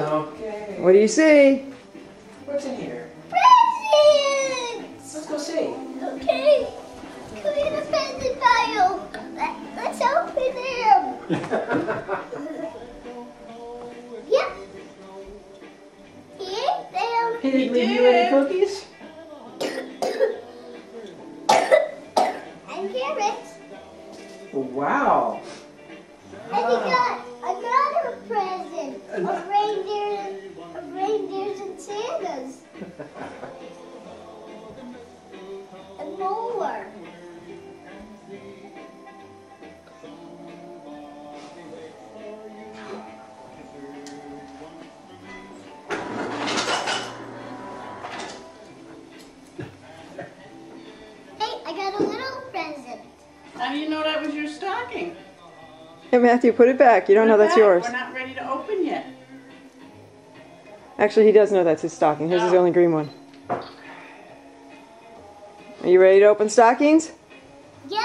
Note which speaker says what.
Speaker 1: Okay.
Speaker 2: What do you see?
Speaker 1: What's in here?
Speaker 3: Presents!
Speaker 1: Let's go see.
Speaker 3: Okay. Come in the present pile. Let's open them. Yep. He ate them.
Speaker 1: He didn't leave you any cookies?
Speaker 3: And carrots.
Speaker 1: Wow.
Speaker 3: And he got another present of reindeers and Santas. And more. Hey, I got a little present.
Speaker 4: How do you know that was your stocking?
Speaker 2: Hey, Matthew, put it back. You don't know
Speaker 4: Put it
Speaker 2: that's
Speaker 4: back.
Speaker 2: yours.
Speaker 4: We're not ready to open yet.
Speaker 2: Actually, he does know that's his stocking. His is the
Speaker 4: Oh.
Speaker 2: only green one. Are you ready to open stockings?
Speaker 3: Yep.